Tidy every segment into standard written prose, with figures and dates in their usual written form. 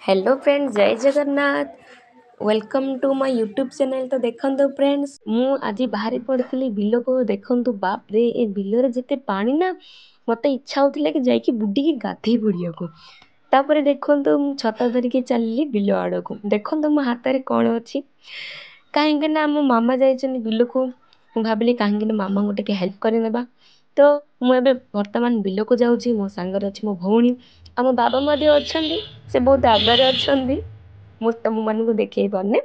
Hello friends, जय Jagannath. Welcome to my YouTube channel. तो देखो फ्रेंड्स, मु आज बाहरी पड़ी बिल को देखु। बाप रे, ए बिलर जिते पानी ना, मत इच्छा होता कि जाकि बुडी की गाधे पड़िया को। तापर देखो छता धरिकी चलली बिल आड़ को। देखो मो हाथ में कौन अच्छी, कहीं मो मामा जाइए बिल को। मुझे भाविली कहीं मामा को टे हेल्प करनेबा। तो मुझे बर्तमान बिल को जाऊँगी। मो सांगर अच्छी मो भौणी आम बाबा अच्छा, से बहुत आगे अच्छा। मुझे तुम मानक देखे पारे।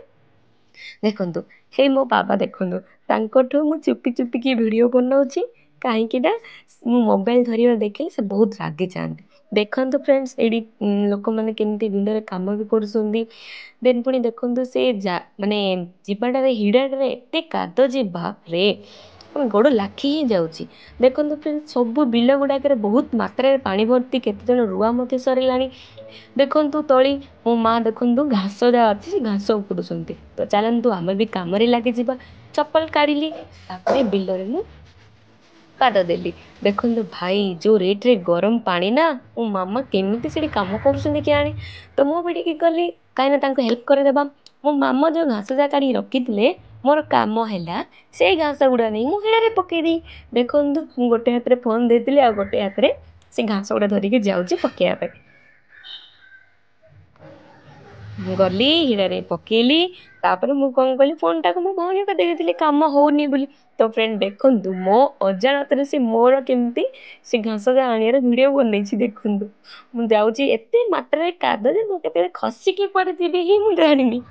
देखु हे मो बाबा, देखु मु चुपी चुपिकी वीडियो बनाऊँगी कहीं मोबाइल धरिया देखिए से बहुत रागी जाते। देखु फ्रेंड्स, ये लोक मैंने केमती बिल कम भी कर देन पुणी देखु से माने जीवाटार हिड़े एत काद जे बाप रे, गोड़ लाखी ही जाऊँगी। देखो फ्रेंड्स, सब बिल गुड़ाक बहुत मात्रा पानी भर्ती, केते जन रुआ मत सरला। देखु तली मो माँ देखु घास जहाँ अच्छी घास उपड़ुंट। तो चलतु आम भी कम लगे। चप्पल काढ़ी बिलरे मु पाद देली। देखु भाई, जो रेट रे गरम पानी ना, मो मामा केमी से कम कर किए। तो मुझे गली कहीं हेल्प करदेबा। मो मामा जो घास जा काढ़ी रखी थे, मोर काम है से घास गुड़ा नहीं मुझे पकईदी। देखु गोटे हाथ में फोन देती, आ गोटे हाथ में से घास गुड़ा धरिकी जाऊँगी पकड़ा। गली हिड़े पकेली। तापर मु कौन कली, फोन टाक मो भौणी को देखी कम होनी बोली। तो फ्रेंड देखु मो अजाणत से मोर केमती से घास आनियार वीडियो बनई। देखु मुझे जाऊँगी एत मात्रा काद जे मुझे खसिकी पड़े ही मुझे जानी।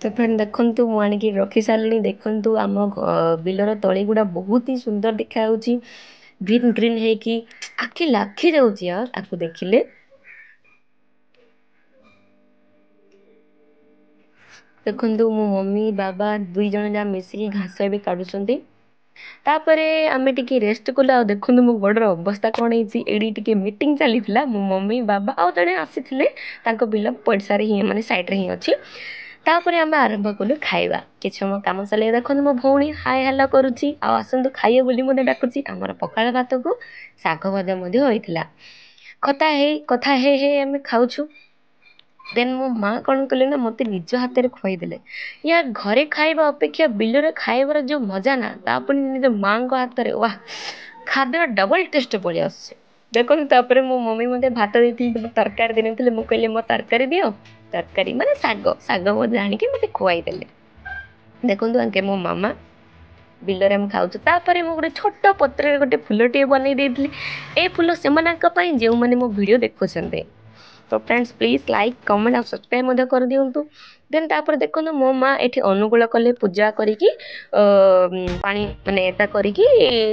तो फ्रेंड देखु मुझे रखी सारे। देखु आम बिलर तली गुड़ा बहुत ही सुंदर देखा, ग्रीन ग्रीन है कि आखि लाखी जाऊँगी यार आपको देखिले। देखु मो मम्मी बाबा दुई जन जहाँ मिसिकी घास भी काटुंट। तापर आम टे रेस्ट कलु। देखु मो गोड़र अवस्था कौन है। मीटिंग चली मो मम्मी बाबा आउ जड़े आसी बिल पड़सार ही माने साइड रे ही अच्छी। तापर आम आरंभ कलु खाइबा। कि समय कम चल देखो मो भौणी हाय हल्ला करुच्ची, आसतु खाइए बोली मत डाकुची। आमर पखाल भात को शाग भजा होता। कथा हे आम खाऊँ। देन मो माँ कौन कले ना, मत निज हाथ में खुआईदे। या घरे खाइबा अपेक्षा बिलरे खाइबार जो मजा ना, तापुणी निज माँ को हाथ में, वाह, खाद्य डबल टेस्ट पड़े आस। देखो तापर मो मम्मी मत भात देती, तरकारी देने मुझे कहली मो तरकारी दियो। तरकारी माने शाग शाग भजा आनिक मत खुआईदे। देखु आगे मो मामा बिलरे आम खाऊ। तापर मु गोटे छोट पत्र गोटे फुलटे बनई देती। ए फुल से जो मैंने मो वीडियो देखुं। तो फ्रेंड्स, प्लीज लाइक कमेंट और सब्सक्राइब कर दिंतु। देन तापर देखो मो माँ ये अनुकूल कले पूजा करी पानी माने एटा करी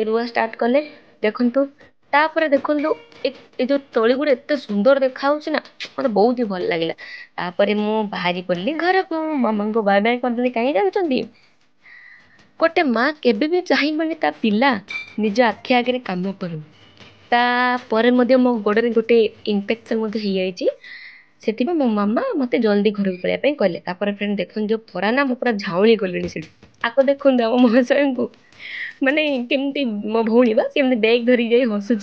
रुआ स्टार्ट कले। देखु तापर देखु जो तली गुड़े एत सुंदर देखा ना, मतलब बहुत ही भल लगे। तापर मु बाहरी पड़ी घर को। मामा को बाय बाय करदे। कहीं जाऊँगी, गोटे माँ केबे भी चाहिए ता पिला निज आखि आगे कम करू। तापर मो गोड़े गोटे इन्फेक्शन हो जाए। मो मामा मत जल्दी घर को पड़ाई कहले। फ्रेंड देखो जो खरा ना, मो पूरा झाउली गली से आको। देखो महाशय को माने केमती मो भौणी बा केमती बैग धरी जाई हसुच।